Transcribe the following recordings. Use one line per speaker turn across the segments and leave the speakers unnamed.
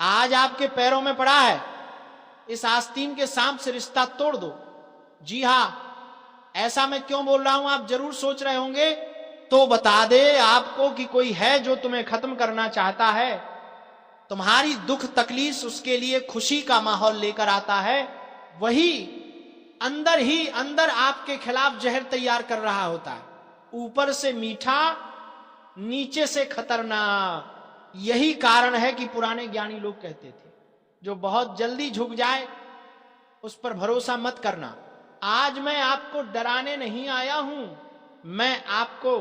आज आपके पैरों में पड़ा है, इस आस्तीन के सांप से रिश्ता तोड़ दो। जी हां, ऐसा मैं क्यों बोल रहा हूं आप जरूर सोच रहे होंगे। तो बता दे आपको कि कोई है जो तुम्हें खत्म करना चाहता है, तुम्हारी दुख तकलीफ उसके लिए खुशी का माहौल लेकर आता है, वही अंदर ही अंदर आपके खिलाफ जहर तैयार कर रहा होता है। ऊपर से मीठा, नीचे से खतरनाक। यही कारण है कि पुराने ज्ञानी लोग कहते थे जो बहुत जल्दी झुक जाए उस पर भरोसा मत करना। आज मैं आपको डराने नहीं आया हूं, मैं आपको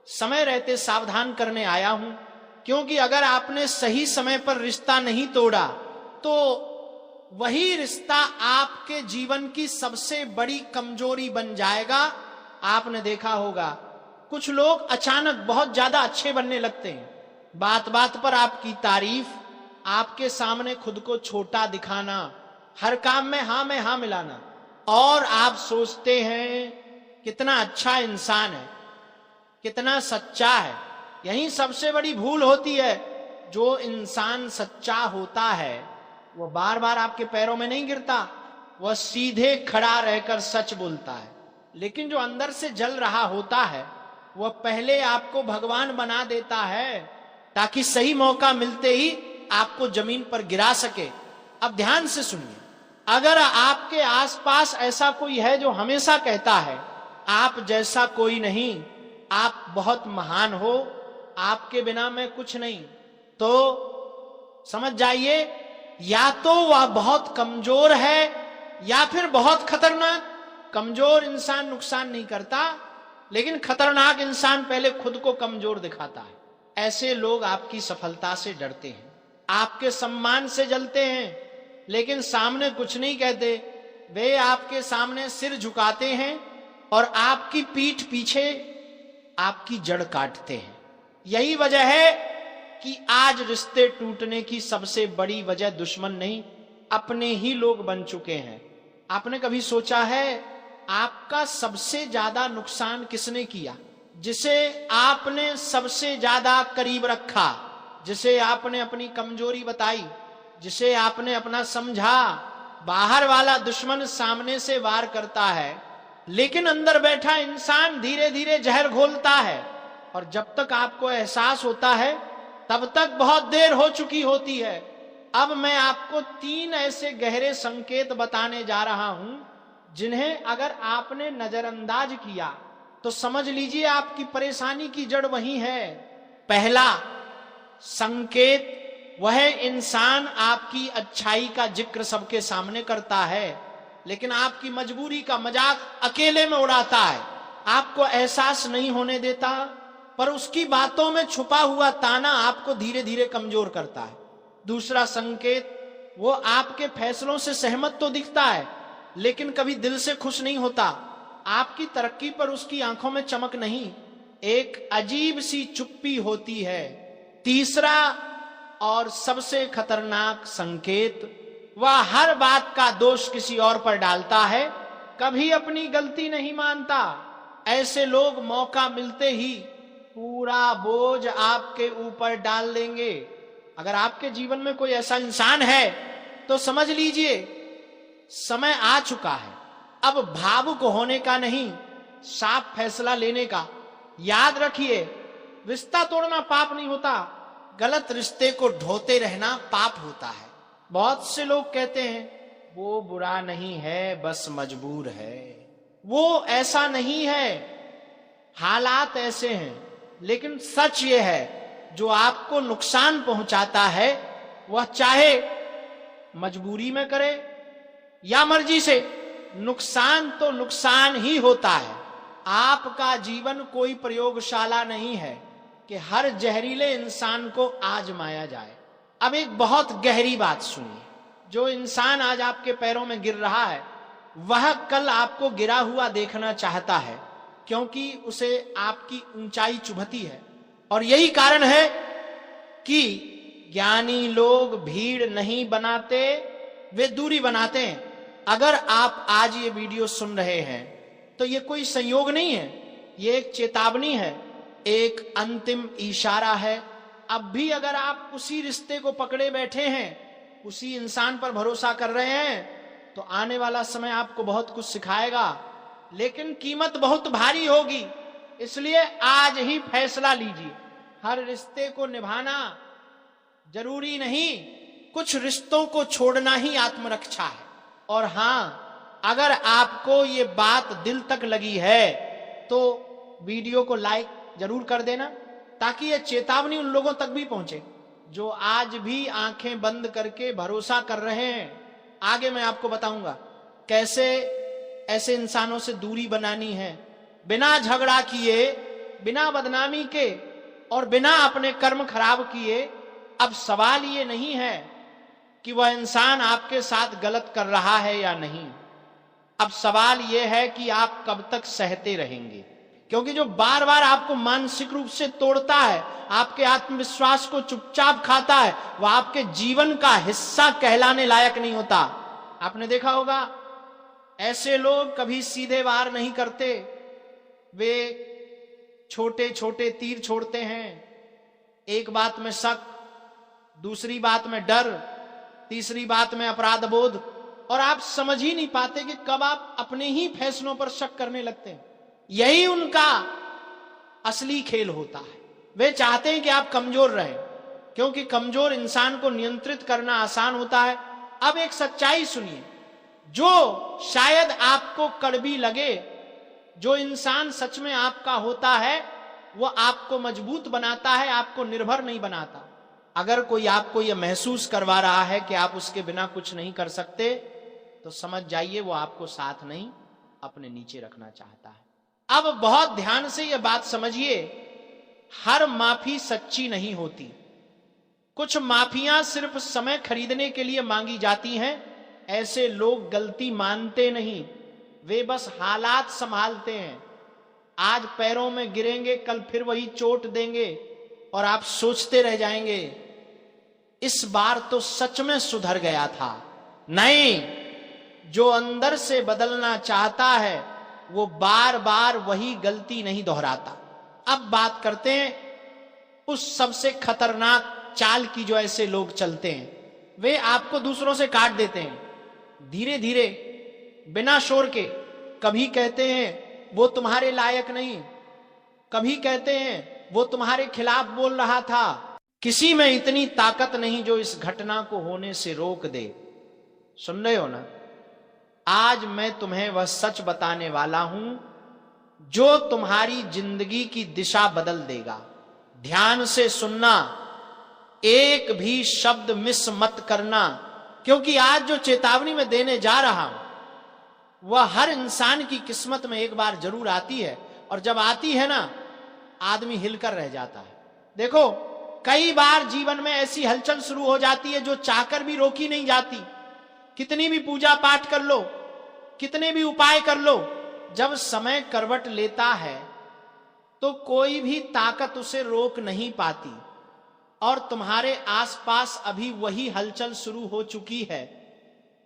समय रहते सावधान करने आया हूं। क्योंकि अगर आपने सही समय पर रिश्ता नहीं तोड़ा तो वही रिश्ता आपके जीवन की सबसे बड़ी कमजोरी बन जाएगा। आपने देखा होगा कुछ लोग अचानक बहुत ज्यादा अच्छे बनने लगते हैं, बात बात पर आपकी तारीफ, आपके सामने खुद को छोटा दिखाना, हर काम में हाँ मिलाना, और आप सोचते हैं कितना अच्छा इंसान है, कितना सच्चा है। यही सबसे बड़ी भूल होती है। जो इंसान सच्चा होता है वो बार बार आपके पैरों में नहीं गिरता, वह सीधे खड़ा रहकर सच बोलता है। लेकिन जो अंदर से जल रहा होता है वह पहले आपको भगवान बना देता है ताकि सही मौका मिलते ही आपको जमीन पर गिरा सके। अब ध्यान से सुनिए, अगर आपके आसपास ऐसा कोई है जो हमेशा कहता है आप जैसा कोई नहीं, आप बहुत महान हो, आपके बिना मैं कुछ नहीं, तो समझ जाइए या तो वह बहुत कमजोर है या फिर बहुत खतरनाक। कमजोर इंसान नुकसान नहीं करता, लेकिन खतरनाक इंसान पहले खुद को कमजोर दिखाता है। ऐसे लोग आपकी सफलता से डरते हैं, आपके सम्मान से जलते हैं, लेकिन सामने कुछ नहीं कहते। वे आपके सामने सिर झुकाते हैं और आपकी पीठ पीछे आपकी जड़ काटते हैं। यही वजह है कि आज रिश्ते टूटने की सबसे बड़ी वजह दुश्मन नहीं, अपने ही लोग बन चुके हैं। आपने कभी सोचा है आपका सबसे ज्यादा नुकसान किसने किया? जिसे आपने सबसे ज्यादा करीब रखा, जिसे आपने अपनी कमजोरी बताई, जिसे आपने अपना समझा। बाहर वाला दुश्मन सामने से वार करता है, लेकिन अंदर बैठा इंसान धीरे धीरे जहर घोलता है, और जब तक आपको एहसास होता है तब तक बहुत देर हो चुकी होती है। अब मैं आपको 3 ऐसे गहरे संकेत बताने जा रहा हूं जिन्हें अगर आपने नजरअंदाज किया तो समझ लीजिए आपकी परेशानी की जड़ वही है। पहला संकेत, वह इंसान आपकी अच्छाई का जिक्र सबके सामने करता है, लेकिन आपकी मजबूरी का मजाक अकेले में उड़ाता है, आपको एहसास नहीं होने देता, पर उसकी बातों में छुपा हुआ ताना आपको धीरे धीरे कमजोर करता है। दूसरा संकेत, वो आपके फैसलों से सहमत तो दिखता है, लेकिन कभी दिल से खुश नहीं होता। आपकी तरक्की पर उसकी आंखों में चमक नहीं, एक अजीब सी चुप्पी होती है। तीसरा और सबसे खतरनाक संकेत, वह हर बात का दोष किसी और पर डालता है, कभी अपनी गलती नहीं मानता। ऐसे लोग मौका मिलते ही पूरा बोझ आपके ऊपर डाल देंगे। अगर आपके जीवन में कोई ऐसा इंसान है तो समझ लीजिए समय आ चुका है अब भावुक होने का नहीं, साफ फैसला लेने का। याद रखिए, रिश्ता तोड़ना पाप नहीं होता, गलत रिश्ते को ढोते रहना पाप होता है। बहुत से लोग कहते हैं वो बुरा नहीं है, बस मजबूर है। वो ऐसा नहीं है, हालात ऐसे हैं। लेकिन सच ये है, जो आपको नुकसान पहुंचाता है वह चाहे मजबूरी में करे या मर्जी से, नुकसान तो नुकसान ही होता है। आपका जीवन कोई प्रयोगशाला नहीं है कि हर जहरीले इंसान को आजमाया जाए। अब एक बहुत गहरी बात सुनिए, जो इंसान आज आपके पैरों में गिर रहा है वह कल आपको गिरा हुआ देखना चाहता है, क्योंकि उसे आपकी ऊंचाई चुभती है। और यही कारण है कि ज्ञानी लोग भीड़ नहीं बनाते, वे दूरी बनाते हैं। अगर आप आज ये वीडियो सुन रहे हैं तो ये कोई संयोग नहीं है, ये एक चेतावनी है, एक अंतिम इशारा है अब भी अगर आप उसी रिश्ते को पकड़े बैठे हैं, उसी इंसान पर भरोसा कर रहे हैं, तो आने वाला समय आपको बहुत कुछ सिखाएगा, लेकिन कीमत बहुत भारी होगी। इसलिए आज ही फैसला लीजिए। हर रिश्ते को निभाना जरूरी नहीं, कुछ रिश्तों को छोड़ना ही आत्मरक्षा है। और हां, अगर आपको ये बात दिल तक लगी है तो वीडियो को लाइक जरूर कर देना, ताकि ये चेतावनी उन लोगों तक भी पहुंचे जो आज भी आंखें बंद करके भरोसा कर रहे हैं। आगे मैं आपको बताऊंगा कैसे ऐसे इंसानों से दूरी बनानी है, बिना झगड़ा किए, बिना बदनामी के और बिना अपने कर्म खराब किए। अब सवाल ये नहीं है कि वह इंसान आपके साथ गलत कर रहा है या नहीं, अब सवाल यह है कि आप कब तक सहते रहेंगे। क्योंकि जो बार बार आपको मानसिक रूप से तोड़ता है, आपके आत्मविश्वास को चुपचाप खाता है, वह आपके जीवन का हिस्सा कहलाने लायक नहीं होता। आपने देखा होगा ऐसे लोग कभी सीधे वार नहीं करते, वे छोटे छोटे तीर छोड़ते हैं। एक बात में शक, दूसरी बात में डर, तीसरी बात में अपराध बोध, और आप समझ ही नहीं पाते कि कब आप अपने ही फैसलों पर शक करने लगते हैं। यही उनका असली खेल होता है। वे चाहते हैं कि आप कमजोर रहें, क्योंकि कमजोर इंसान को नियंत्रित करना आसान होता है। अब एक सच्चाई सुनिए जो शायद आपको कड़वी लगे, जो इंसान सच में आपका होता है वो आपको मजबूत बनाता है, आपको निर्भर नहीं बनाता। अगर कोई आपको यह महसूस करवा रहा है कि आप उसके बिना कुछ नहीं कर सकते, तो समझ जाइए वो आपको साथ नहीं, अपने नीचे रखना चाहता है। अब बहुत ध्यान से यह बात समझिए, हर माफी सच्ची नहीं होती। कुछ माफियां सिर्फ समय खरीदने के लिए मांगी जाती हैं। ऐसे लोग गलती मानते नहीं, वे बस हालात संभालते हैं। आज पैरों में गिरेंगे, कल फिर वही चोट देंगे और आप सोचते रह जाएंगे इस बार तो सच में सुधर गया था। नहीं, जो अंदर से बदलना चाहता है वो बार बार वही गलती नहीं दोहराता। अब बात करते हैं उस सबसे खतरनाक चाल की जो ऐसे लोग चलते हैं। वे आपको दूसरों से काट देते हैं धीरे धीरे, बिना शोर के। कभी कहते हैं वो तुम्हारे लायक नहीं, कभी कहते हैं वो तुम्हारे खिलाफ बोल रहा था। किसी में इतनी ताकत नहीं जो इस घटना को होने से रोक दे। सुन रहे हो ना? आज मैं तुम्हें वह सच बताने वाला हूं जो तुम्हारी जिंदगी की दिशा बदल देगा। ध्यान से सुनना, एक भी शब्द मिस मत करना, क्योंकि आज जो चेतावनी मैं देने जा रहा हूं वह हर इंसान की किस्मत में एक बार जरूर आती है, और जब आती है ना, आदमी हिलकर रह जाता है। देखो, कई बार जीवन में ऐसी हलचल शुरू हो जाती है जो चाहकर भी रोकी नहीं जाती। कितनी भी पूजा पाठ कर लो, कितने भी उपाय कर लो, जब समय करवट लेता है तो कोई भी ताकत उसे रोक नहीं पाती। और तुम्हारे आसपास अभी वही हलचल शुरू हो चुकी है।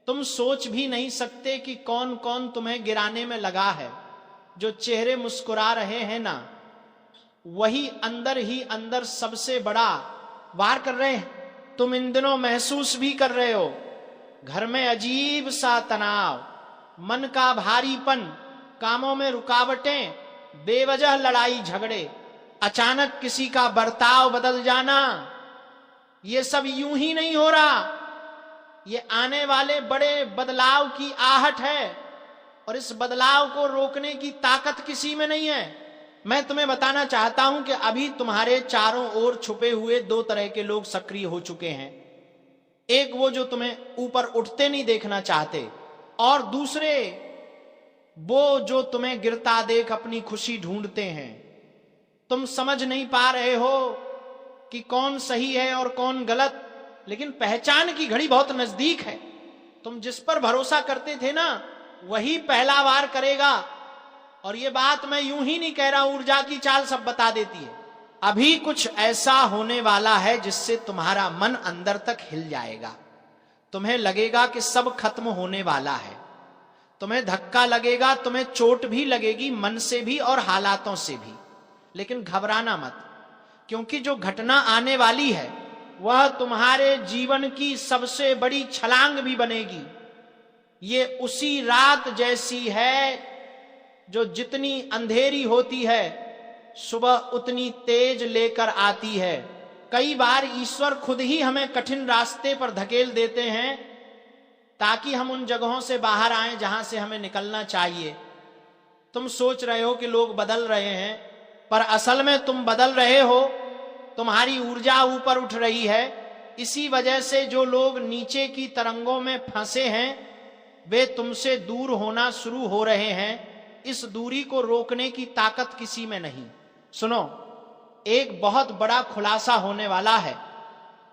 तुम सोच भी नहीं सकते कि कौन कौन तुम्हें गिराने में लगा है। जो चेहरे मुस्कुरा रहे हैं ना, वही अंदर ही अंदर सबसे बड़ा वार कर रहे हैं। तुम इन दिनों महसूस भी कर रहे हो, घर में अजीब सा तनाव, मन का भारीपन, कामों में रुकावटें, बेवजह लड़ाई झगड़े, अचानक किसी का बर्ताव बदल जाना। ये सब यूं ही नहीं हो रहा, ये आने वाले बड़े बदलाव की आहट है, और इस बदलाव को रोकने की ताकत किसी में नहीं है। मैं तुम्हें बताना चाहता हूं कि अभी तुम्हारे चारों ओर छुपे हुए दो तरह के लोग सक्रिय हो चुके हैं। एक वो जो तुम्हें ऊपर उठते नहीं देखना चाहते, और दूसरे वो जो तुम्हें गिरता देख अपनी खुशी ढूंढते हैं। तुम समझ नहीं पा रहे हो कि कौन सही है और कौन गलत, लेकिन पहचान की घड़ी बहुत नजदीक है। तुम जिस पर भरोसा करते थे ना, वही पहला वार करेगा। और ये बात मैं यूं ही नहीं कह रहा, ऊर्जा की चाल सब बता देती है। अभी कुछ ऐसा होने वाला है जिससे तुम्हारा मन अंदर तक हिल जाएगा। तुम्हें लगेगा कि सब खत्म होने वाला है, तुम्हें धक्का लगेगा, तुम्हें चोट भी लगेगी, मन से भी और हालातों से भी। लेकिन घबराना मत, क्योंकि जो घटना आने वाली है वह तुम्हारे जीवन की सबसे बड़ी छलांग भी बनेगी। ये उसी रात जैसी है जो जितनी अंधेरी होती है सुबह उतनी तेज लेकर आती है। कई बार ईश्वर खुद ही हमें कठिन रास्ते पर धकेल देते हैं ताकि हम उन जगहों से बाहर आएं जहां से हमें निकलना चाहिए। तुम सोच रहे हो कि लोग बदल रहे हैं, पर असल में तुम बदल रहे हो, तुम्हारी ऊर्जा ऊपर उठ रही है। इसी वजह से जो लोग नीचे की तरंगों में फंसे हैं वे तुमसे दूर होना शुरू हो रहे हैं। इस दूरी को रोकने की ताकत किसी में नहीं। सुनो, एक बहुत बड़ा खुलासा होने वाला है।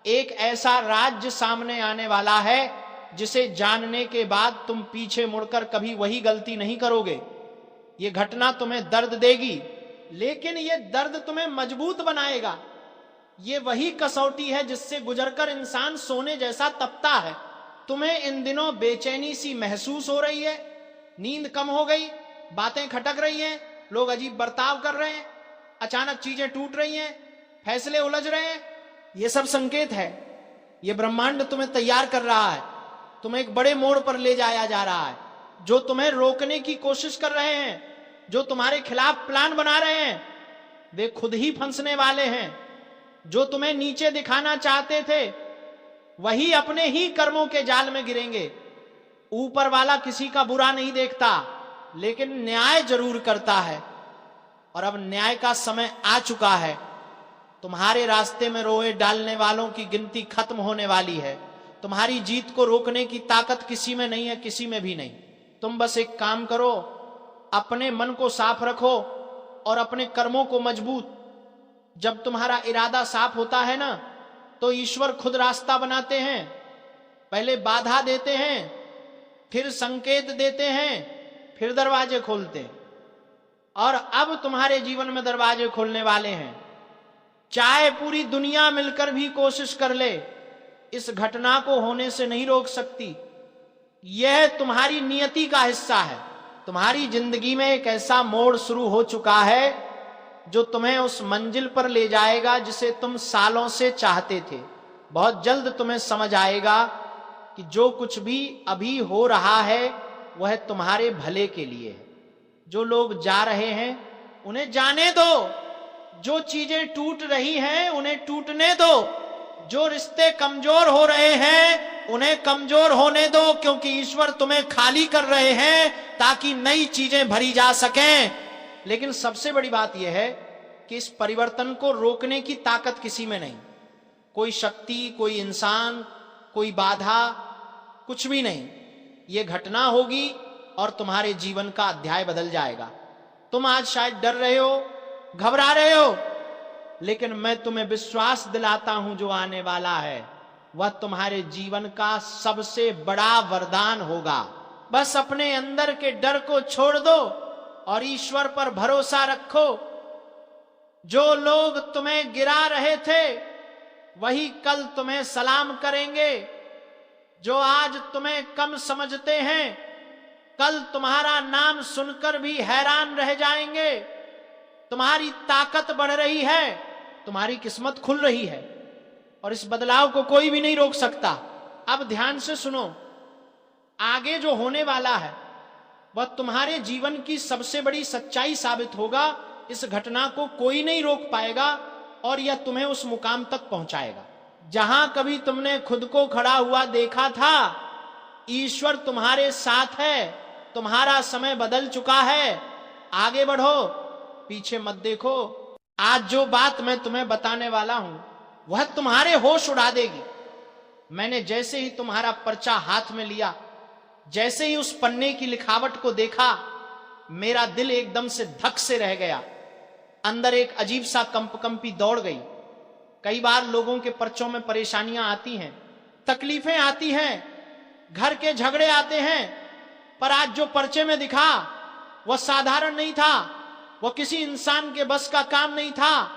एक ऐसा राज्य सामने आने वाला है जिसे जानने के बाद तुम पीछे मुड़कर कभी वही गलती नहीं करोगे। ये घटना तुम्हें दर्द देगी, लेकिन ये दर्द तुम्हें मजबूत बनाएगा। ये वही कसौटी है जिससे गुजरकर इंसान सोने जैसा तपता है। तुम्हें इन दिनों बेचैनी सी महसूस हो रही है, नींद कम हो गई, बातें खटक रही हैं, लोग अजीब बर्ताव कर रहे हैं, अचानक चीजें टूट रही हैं, फैसले उलझ रहे हैं। ये सब संकेत है। ये ब्रह्मांड तुम्हें तैयार कर रहा है, तुम्हें एक बड़े मोड़ पर ले जाया जा रहा है। जो तुम्हें रोकने की कोशिश कर रहे हैं, जो तुम्हारे खिलाफ प्लान बना रहे हैं, वे खुद ही फंसने वाले हैं। जो तुम्हें नीचे दिखाना चाहते थे वही अपने ही कर्मों के जाल में गिरेंगे। ऊपर वाला किसी का बुरा नहीं देखता, लेकिन न्याय जरूर करता है, और अब न्याय का समय आ चुका है। तुम्हारे रास्ते में रोए डालने वालों की गिनती खत्म होने वाली है। तुम्हारी जीत को रोकने की ताकत किसी में नहीं है, किसी में भी नहीं। तुम बस एक काम करो, अपने मन को साफ रखो और अपने कर्मों को मजबूत। जब तुम्हारा इरादा साफ होता है ना, तो ईश्वर खुद रास्ता बनाते हैं। पहले बाधा देते हैं, फिर संकेत देते हैं, फिर दरवाजे खोलते हैं। और अब तुम्हारे जीवन में दरवाजे खोलने वाले हैं। चाहे पूरी दुनिया मिलकर भी कोशिश कर ले, इस घटना को होने से नहीं रोक सकती। यह तुम्हारी नियति का हिस्सा है। तुम्हारी जिंदगी में एक ऐसा मोड़ शुरू हो चुका है जो तुम्हें उस मंजिल पर ले जाएगा जिसे तुम सालों से चाहते थे। बहुत जल्द तुम्हें समझ आएगा कि जो कुछ भी अभी हो रहा है वह तुम्हारे भले के लिए है। जो लोग जा रहे हैं उन्हें जाने दो, जो चीजें टूट रही हैं उन्हें टूटने दो, जो रिश्ते कमजोर हो रहे हैं उन्हें कमजोर होने दो, क्योंकि ईश्वर तुम्हें खाली कर रहे हैं ताकि नई चीजें भरी जा सकें। लेकिन सबसे बड़ी बात यह है कि इस परिवर्तन को रोकने की ताकत किसी में नहीं। कोई शक्ति, कोई इंसान, कोई बाधा, कुछ भी नहीं। यह घटना होगी और तुम्हारे जीवन का अध्याय बदल जाएगा। तुम आज शायद डर रहे हो, घबरा रहे हो, लेकिन मैं तुम्हें विश्वास दिलाता हूं जो आने वाला है वह तुम्हारे जीवन का सबसे बड़ा वरदान होगा। बस अपने अंदर के डर को छोड़ दो और ईश्वर पर भरोसा रखो। जो लोग तुम्हें गिरा रहे थे वही कल तुम्हें सलाम करेंगे। जो आज तुम्हें कम समझते हैं कल तुम्हारा नाम सुनकर भी हैरान रह जाएंगे। तुम्हारी ताकत बढ़ रही है, तुम्हारी किस्मत खुल रही है, और इस बदलाव को कोई भी नहीं रोक सकता। अब ध्यान से सुनो, आगे जो होने वाला है वह तुम्हारे जीवन की सबसे बड़ी सच्चाई साबित होगा। इस घटना को कोई नहीं रोक पाएगा और यह तुम्हें उस मुकाम तक पहुंचाएगा जहां कभी तुमने खुद को खड़ा हुआ देखा था। ईश्वर तुम्हारे साथ है, तुम्हारा समय बदल चुका है। आगे बढ़ो, पीछे मत देखो। आज जो बात मैं तुम्हें बताने वाला हूं वह तुम्हारे होश उड़ा देगी। मैंने जैसे ही तुम्हारा पर्चा हाथ में लिया, जैसे ही उस पन्ने की लिखावट को देखा, मेरा दिल एकदम से धक से रह गया। अंदर एक अजीब सा कंपकंपी दौड़ गई। कई बार लोगों के पर्चों में परेशानियां आती हैं, तकलीफें आती हैं, घर के झगड़े आते हैं, पर आज जो पर्चे में दिखा वह साधारण नहीं था, वह किसी इंसान के बस का काम नहीं था।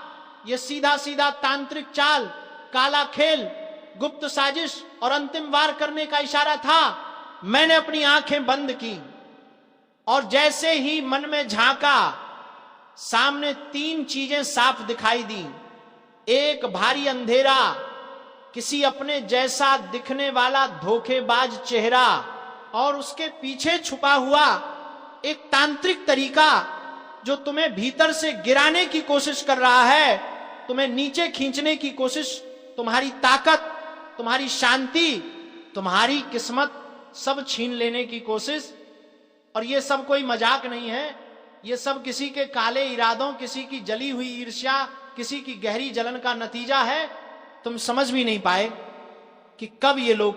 यह सीधा सीधा तांत्रिक चाल, काला खेल, गुप्त साजिश और अंतिम वार करने का इशारा था। मैंने अपनी आंखें बंद की और जैसे ही मन में झांका, सामने तीन चीजें साफ दिखाई दी। एक भारी अंधेरा, किसी अपने जैसा दिखने वाला धोखेबाज चेहरा, और उसके पीछे छुपा हुआ एक तांत्रिक तरीका जो तुम्हें भीतर से गिराने की कोशिश कर रहा है, तुम्हें नीचे खींचने की कोशिश, तुम्हारी ताकत, तुम्हारी शांति, तुम्हारी किस्मत सब छीन लेने की कोशिश। और ये सब कोई मजाक नहीं है, ये सब किसी के काले इरादों, किसी की जली हुई ईर्ष्या, किसी की गहरी जलन का नतीजा है। तुम समझ भी नहीं पाए कि कब ये लोग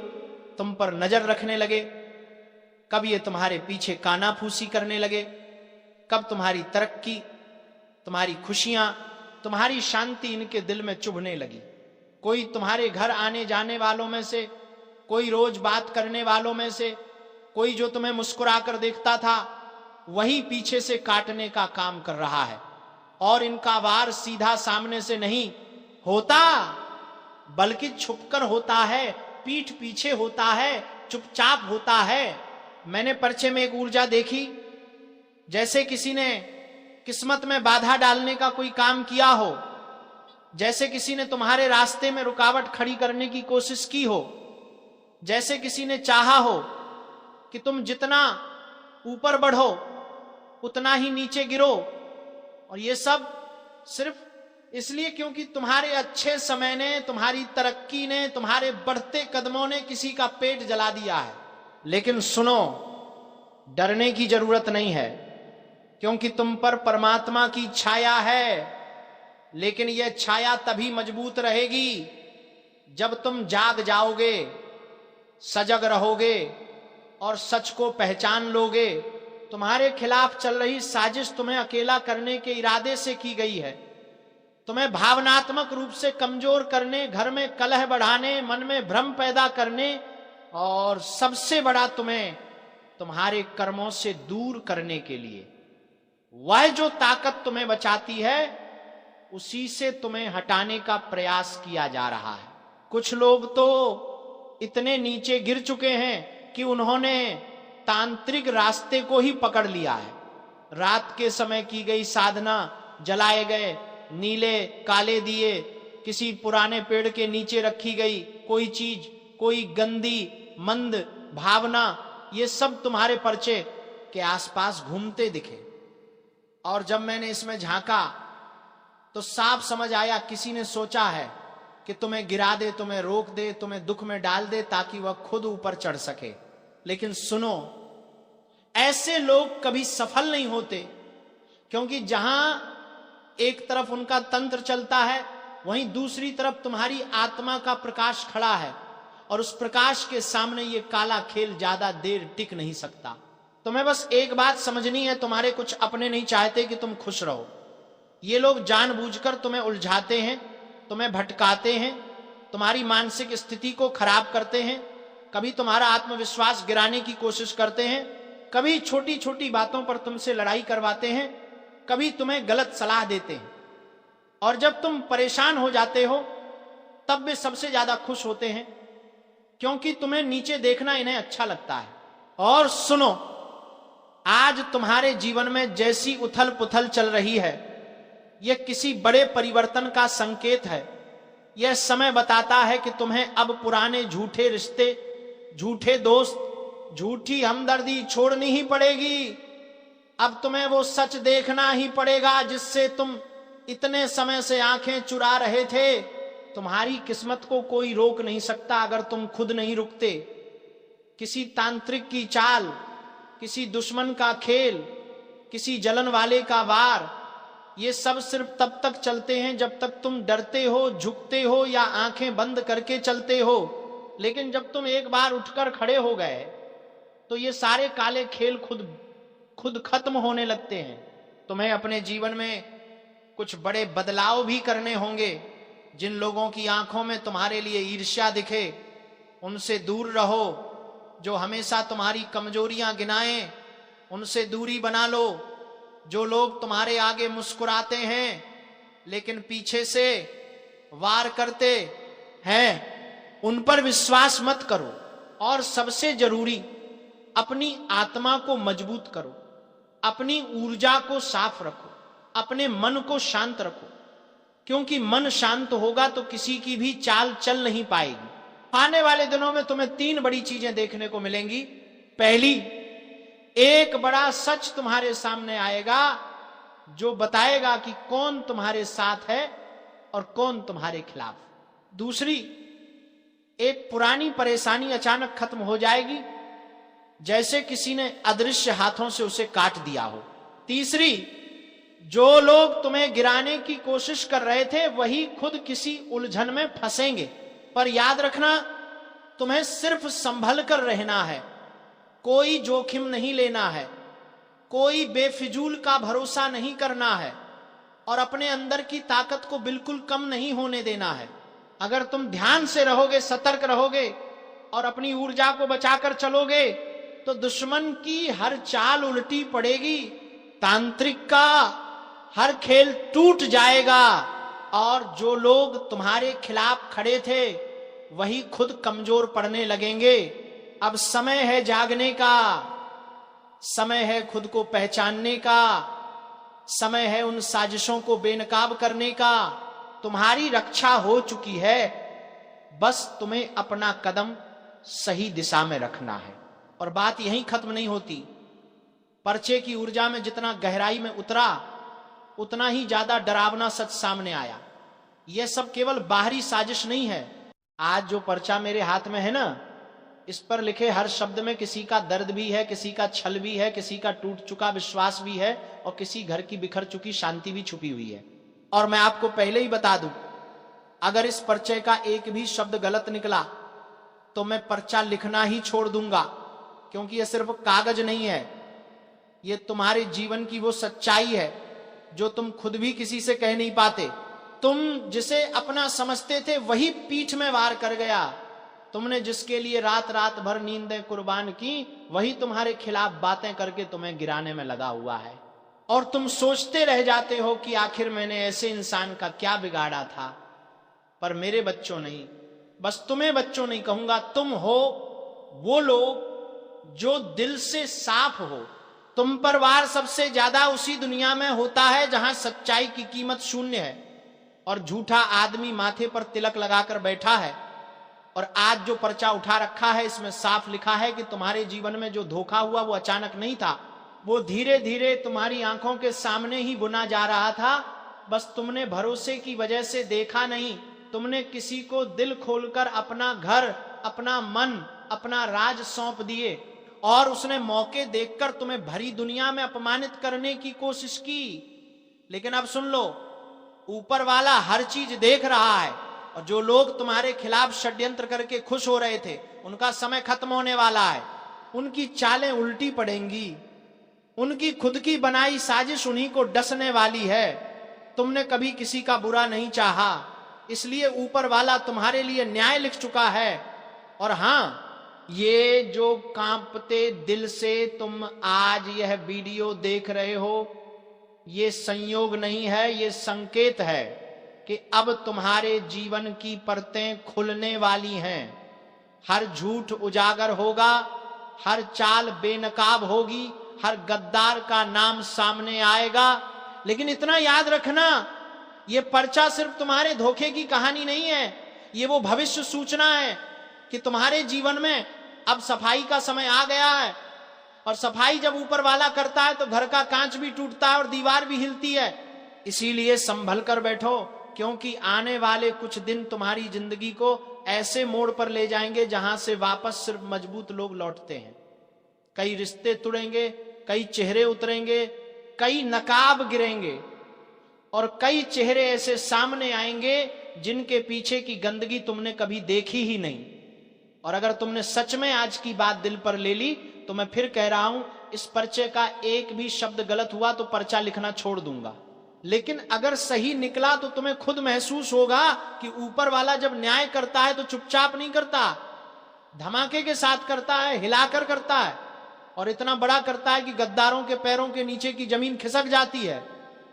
तुम पर नजर रखने लगे, कब ये तुम्हारे पीछे कानाफूसी करने लगे, कब तुम्हारी तरक्की, तुम्हारी खुशियां, तुम्हारी शांति इनके दिल में चुभने लगी। कोई तुम्हारे घर आने जाने वालों में से, कोई रोज बात करने वालों में से, कोई जो तुम्हें मुस्कुरा कर देखता था, वही पीछे से काटने का काम कर रहा है। और इनका वार सीधा सामने से नहीं होता, बल्कि छुपकर होता है, पीठ पीछे होता है, चुपचाप होता है। मैंने पर्चे में एक ऊर्जा देखी, जैसे किसी ने किस्मत में बाधा डालने का कोई काम किया हो, जैसे किसी ने तुम्हारे रास्ते में रुकावट खड़ी करने की कोशिश की हो, जैसे किसी ने चाहा हो कि तुम जितना ऊपर बढ़ो उतना ही नीचे गिरो। और ये सब सिर्फ इसलिए क्योंकि तुम्हारे अच्छे समय ने, तुम्हारी तरक्की ने, तुम्हारे बढ़ते कदमों ने किसी का पेट जला दिया है। लेकिन सुनो, डरने की जरूरत नहीं है, क्योंकि तुम पर परमात्मा की छाया है। लेकिन यह छाया तभी मजबूत रहेगी जब तुम जाग जाओगे, सजग रहोगे और सच को पहचान लोगे। तुम्हारे खिलाफ चल रही साजिश तुम्हें अकेला करने के इरादे से की गई है, तुम्हें भावनात्मक रूप से कमजोर करने, घर में कलह बढ़ाने, मन में भ्रम पैदा करने, और सबसे बड़ा तुम्हें तुम्हारे कर्मों से दूर करने के लिए। वह जो ताकत तुम्हें बचाती है, उसी से तुम्हें हटाने का प्रयास किया जा रहा है। कुछ लोग तो इतने नीचे गिर चुके हैं कि उन्होंने तांत्रिक रास्ते को ही पकड़ लिया है। रात के समय की गई साधना, जलाए गए नीले काले दिए, किसी पुराने पेड़ के नीचे रखी गई कोई चीज, कोई गंदी मंद भावना, ये सब तुम्हारे पर्चे के आसपास घूमते दिखे। और जब मैंने इसमें झांका तो साफ समझ आया, किसी ने सोचा है कि तुम्हें गिरा दे, तुम्हें रोक दे, तुम्हें दुख में डाल दे, ताकि वह खुद ऊपर चढ़ सके। लेकिन सुनो, ऐसे लोग कभी सफल नहीं होते, क्योंकि जहां एक तरफ उनका तंत्र चलता है, वहीं दूसरी तरफ तुम्हारी आत्मा का प्रकाश खड़ा है, और उस प्रकाश के सामने ये काला खेल ज्यादा देर टिक नहीं सकता। तुम्हें बस एक बात समझनी है, तुम्हारे कुछ अपने नहीं चाहते कि तुम खुश रहो। ये लोग जानबूझकर तुम्हें उलझाते हैं, तुम्हें भटकाते हैं, तुम्हारी मानसिक स्थिति को खराब करते हैं, कभी तुम्हारा आत्मविश्वास गिराने की कोशिश करते हैं, कभी छोटी छोटी बातों पर तुमसे लड़ाई करवाते हैं, कभी तुम्हें गलत सलाह देते हैं। और जब तुम परेशान हो जाते हो, तब वे सबसे ज्यादा खुश होते हैं, क्योंकि तुम्हें नीचे देखना इन्हें अच्छा लगता है। और सुनो, आज तुम्हारे जीवन में जैसी उथल पुथल चल रही है, यह किसी बड़े परिवर्तन का संकेत है। यह समय बताता है कि तुम्हें अब पुराने झूठे रिश्ते, झूठे दोस्त, झूठी हमदर्दी छोड़नी ही पड़ेगी। अब तुम्हें वो सच देखना ही पड़ेगा जिससे तुम इतने समय से आंखें चुरा रहे थे। तुम्हारी किस्मत को कोई रोक नहीं सकता अगर तुम खुद नहीं रुकते। किसी तांत्रिक की चाल, किसी दुश्मन का खेल, किसी जलन वाले का वार, ये सब सिर्फ तब तक चलते हैं जब तक तुम डरते हो, झुकते हो या आंखें बंद करके चलते हो। लेकिन जब तुम एक बार उठकर खड़े हो गए तो ये सारे काले खेल खुद खत्म होने लगते हैं। तुम्हें अपने जीवन में कुछ बड़े बदलाव भी करने होंगे। जिन लोगों की आंखों में तुम्हारे लिए ईर्ष्या दिखे, उनसे दूर रहो। जो हमेशा तुम्हारी कमजोरियां गिनाएं, उनसे दूरी बना लो। जो लोग तुम्हारे आगे मुस्कुराते हैं लेकिन पीछे से वार करते हैं, उन पर विश्वास मत करो। और सबसे जरूरी, अपनी आत्मा को मजबूत करो, अपनी ऊर्जा को साफ रखो, अपने मन को शांत रखो। क्योंकि मन शांत होगा तो किसी की भी चाल चल नहीं पाएगी। आने वाले दिनों में तुम्हें 3 बड़ी चीजें देखने को मिलेंगी। पहली, एक बड़ा सच तुम्हारे सामने आएगा जो बताएगा कि कौन तुम्हारे साथ है और कौन तुम्हारे खिलाफ। दूसरी, एक पुरानी परेशानी अचानक खत्म हो जाएगी, जैसे किसी ने अदृश्य हाथों से उसे काट दिया हो। तीसरी, जो लोग तुम्हें गिराने की कोशिश कर रहे थे वही खुद किसी उलझन में फंसेंगे। पर याद रखना, तुम्हें सिर्फ संभल कर रहना है, कोई जोखिम नहीं लेना है, कोई बेफिजूल का भरोसा नहीं करना है और अपने अंदर की ताकत को बिल्कुल कम नहीं होने देना है। अगर तुम ध्यान से रहोगे, सतर्क रहोगे और अपनी ऊर्जा को बचाकर चलोगे तो दुश्मन की हर चाल उल्टी पड़ेगी, तांत्रिक का हर खेल टूट जाएगा और जो लोग तुम्हारे खिलाफ खड़े थे वही खुद कमजोर पड़ने लगेंगे। अब समय है जागने का, समय है खुद को पहचानने का, समय है उन साजिशों को बेनकाब करने का। तुम्हारी रक्षा हो चुकी है, बस तुम्हें अपना कदम सही दिशा में रखना है। और बात यहीं खत्म नहीं होती। पर्चे की ऊर्जा में जितना गहराई में उतरा उतना ही ज्यादा डरावना सच सामने आया। यह सब केवल बाहरी साजिश नहीं है। आज जो पर्चा मेरे हाथ में है ना, इस पर लिखे हर शब्द में किसी का दर्द भी है, किसी का छल भी है, किसी का टूट चुका विश्वास भी है और किसी घर की बिखर चुकी शांति भी छुपी हुई है। और मैं आपको पहले ही बता दूं, अगर इस पर्चे का एक भी शब्द गलत निकला तो मैं पर्चा लिखना ही छोड़ दूंगा, क्योंकि यह सिर्फ कागज नहीं है, यह तुम्हारे जीवन की वो सच्चाई है जो तुम खुद भी किसी से कह नहीं पाते। तुम जिसे अपना समझते थे वही पीठ में वार कर गया। तुमने जिसके लिए रात रात भर नींदें कुर्बान की वही तुम्हारे खिलाफ बातें करके तुम्हें गिराने में लगा हुआ है। और तुम सोचते रह जाते हो कि आखिर मैंने ऐसे इंसान का क्या बिगाड़ा था। पर मेरे बच्चों नहीं, बस तुम्हें बच्चों नहीं कहूंगा, तुम हो वो लोग जो दिल से साफ हो। तुम पर वार सबसे ज्यादा उसी दुनिया में होता है जहां सच्चाई की कीमत शून्य है और झूठा आदमी माथे पर तिलक लगाकर बैठा है। और आज जो पर्चा उठा रखा है इसमें साफ लिखा है कि तुम्हारे जीवन में जो धोखा हुआ वो अचानक नहीं था, वो धीरे धीरे तुम्हारी आंखों के सामने ही बुना जा रहा था। बस तुमने भरोसे की वजह से देखा नहीं। तुमने किसी को दिल खोलकर अपना घर, अपना मन, अपना राज सौंप दिए और उसने मौके देखकर तुम्हें भरी दुनिया में अपमानित करने की कोशिश की। लेकिन अब सुन लो, ऊपर वाला हर चीज देख रहा है और जो लोग तुम्हारे खिलाफ षड्यंत्र करके खुश हो रहे थे उनका समय खत्म होने वाला है। उनकी चालें उल्टी पड़ेंगी, उनकी खुद की बनाई साजिश उन्हीं को डसने वाली है। तुमने कभी किसी का बुरा नहीं चाहा, इसलिए ऊपर वाला तुम्हारे लिए न्याय लिख चुका है। और हां, ये जो कांपते दिल से तुम आज यह वीडियो देख रहे हो, ये संयोग नहीं है, ये संकेत है कि अब तुम्हारे जीवन की परतें खुलने वाली हैं। हर झूठ उजागर होगा, हर चाल बेनकाब होगी, हर गद्दार का नाम सामने आएगा। लेकिन इतना याद रखना, यह पर्चा सिर्फ तुम्हारे धोखे की कहानी नहीं है, ये वो भविष्य सूचना है कि तुम्हारे जीवन में अब सफाई का समय आ गया है। और सफाई जब ऊपर वाला करता है तो घर का कांच भी टूटता है और दीवार भी हिलती है। इसीलिए संभल कर बैठो, क्योंकि आने वाले कुछ दिन तुम्हारी जिंदगी को ऐसे मोड़ पर ले जाएंगे जहां से वापस सिर्फ मजबूत लोग लौटते हैं। कई रिश्ते तुड़ेंगे, कई चेहरे उतरेंगे, कई नकाब गिरेंगे और कई चेहरे ऐसे सामने आएंगे जिनके पीछे की गंदगी तुमने कभी देखी ही नहीं। और अगर तुमने सच में आज की बात दिल पर ले ली तो मैं फिर कह रहा हूं, इस पर्चे का एक भी शब्द गलत हुआ तो पर्चा लिखना छोड़ दूंगा। लेकिन अगर सही निकला तो तुम्हें खुद महसूस होगा कि ऊपर वाला जब न्याय करता है तो चुपचाप नहीं करता, धमाके के साथ करता है, हिलाकर करता है और इतना बड़ा करता है कि गद्दारों के पैरों के नीचे की जमीन खिसक जाती है।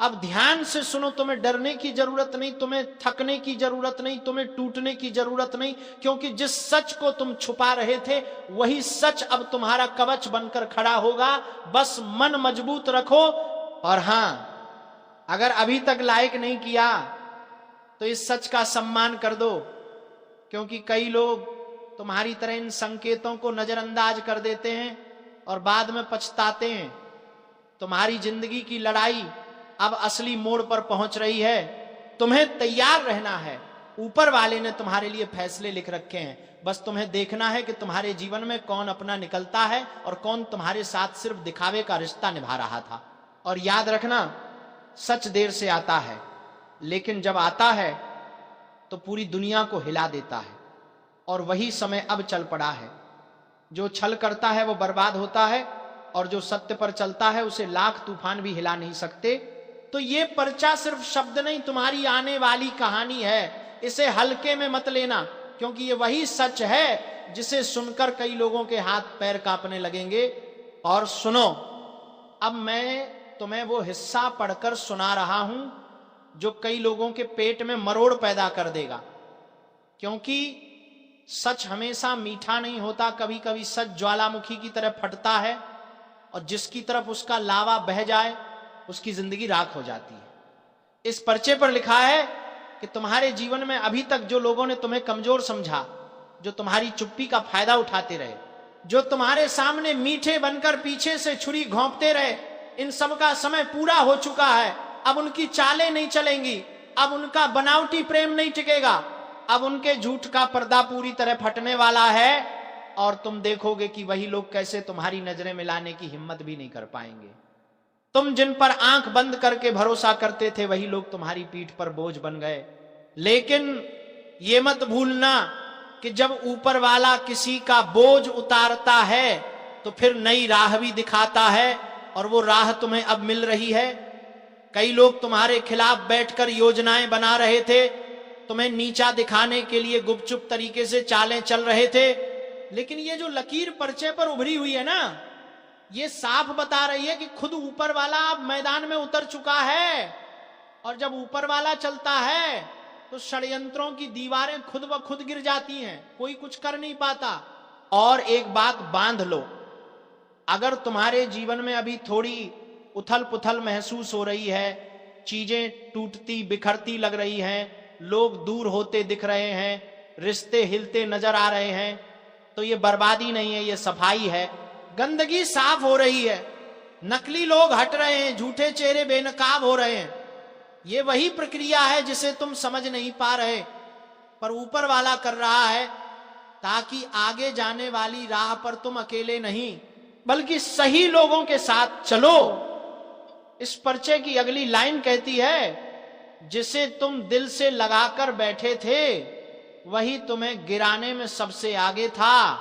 अब ध्यान से सुनो, तुम्हें डरने की जरूरत नहीं, तुम्हें थकने की जरूरत नहीं, तुम्हें टूटने की जरूरत नहीं, क्योंकि जिस सच को तुम छुपा रहे थे वही सच अब तुम्हारा कवच बनकर खड़ा होगा। बस मन मजबूत रखो। और हां, अगर अभी तक लाइक नहीं किया तो इस सच का सम्मान कर दो, क्योंकि कई लोग तुम्हारी तरह इन संकेतों को नजरअंदाज कर देते हैं और बाद में पछताते हैं। तुम्हारी जिंदगी की लड़ाई अब असली मोड़ पर पहुंच रही है। तुम्हें तैयार रहना है। ऊपर वाले ने तुम्हारे लिए फैसले लिख रखे हैं, बस तुम्हें देखना है कि तुम्हारे जीवन में कौन अपना निकलता है और कौन तुम्हारे साथ सिर्फ दिखावे का रिश्ता निभा रहा था। और याद रखना, सच देर से आता है, लेकिन जब आता है तो पूरी दुनिया को हिला देता है। और वही समय अब चल पड़ा है। जो छल करता है वो बर्बाद होता है, और जो सत्य पर चलता है उसे लाख तूफान भी हिला नहीं सकते। तो ये पर्चा सिर्फ शब्द नहीं, तुम्हारी आने वाली कहानी है। इसे हल्के में मत लेना, क्योंकि ये वही सच है जिसे सुनकर कई लोगों के हाथ पैर कांपने लगेंगे। और सुनो, अब मैं तुम्हें वो हिस्सा पढ़कर सुना रहा हूं जो कई लोगों के पेट में मरोड़ पैदा कर देगा। क्योंकि सच हमेशा मीठा नहीं होता, कभी कभी सच ज्वालामुखी की तरह फटता है, और जिसकी तरफ उसका लावा बह जाए उसकी जिंदगी राख हो जाती है। इस पर्चे पर लिखा है कि तुम्हारे जीवन में अभी तक जो लोगों ने तुम्हें कमजोर समझा, जो तुम्हारी चुप्पी का फायदा उठाते रहे, जो तुम्हारे सामने मीठे बनकर पीछे से छुरी घोंपते रहे, इन सब का समय पूरा हो चुका है। अब उनकी चालें नहीं चलेंगी, अब उनका बनावटी प्रेम नहीं टिकेगा, अब उनके झूठ का पर्दा पूरी तरह फटने वाला है। और तुम देखोगे कि वही लोग कैसे तुम्हारी नजरें मिलाने की हिम्मत भी नहीं कर पाएंगे। तुम जिन पर आंख बंद करके भरोसा करते थे, वही लोग तुम्हारी पीठ पर बोझ बन गए। लेकिन ये मत भूलना कि जब ऊपर वाला किसी का बोझ उतारता है तो फिर नई राह भी दिखाता है, और वो राह तुम्हें अब मिल रही है। कई लोग तुम्हारे खिलाफ बैठकर योजनाएं बना रहे थे, तुम्हें नीचा दिखाने के लिए गुपचुप तरीके से चालें चल रहे थे, लेकिन ये जो लकीर पर्चे पर उभरी हुई है ना, ये साफ बता रही है कि खुद ऊपर वाला अब मैदान में उतर चुका है। और जब ऊपर वाला चलता है तो षड्यंत्रों की दीवारें खुद ब खुद गिर जाती हैं, कोई कुछ कर नहीं पाता। और एक बात बांध लो, अगर तुम्हारे जीवन में अभी थोड़ी उथल पुथल महसूस हो रही है, चीजें टूटती बिखरती लग रही हैं, लोग दूर होते दिख रहे हैं, रिश्ते हिलते नजर आ रहे हैं, तो ये बर्बादी नहीं है, ये सफाई है। गंदगी साफ हो रही है, नकली लोग हट रहे हैं, झूठे चेहरे बेनकाब हो रहे हैं। ये वही प्रक्रिया है जिसे तुम समझ नहीं पा रहे, पर ऊपर वाला कर रहा है, ताकि आगे जाने वाली राह पर तुम अकेले नहीं बल्कि सही लोगों के साथ चलो। इस पर्चे की अगली लाइन कहती है, जिसे तुम दिल से लगाकर बैठे थे वही तुम्हें गिराने में सबसे आगे था।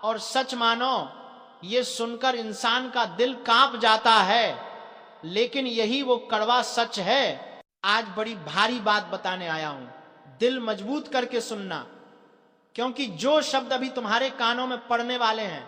और सच मानो, ये सुनकर इंसान का दिल कांप जाता है, लेकिन यही वो कड़वा सच है। आज बड़ी भारी बात बताने आया हूं, दिल मजबूत करके सुनना, क्योंकि जो शब्द अभी तुम्हारे कानों में पड़ने वाले हैं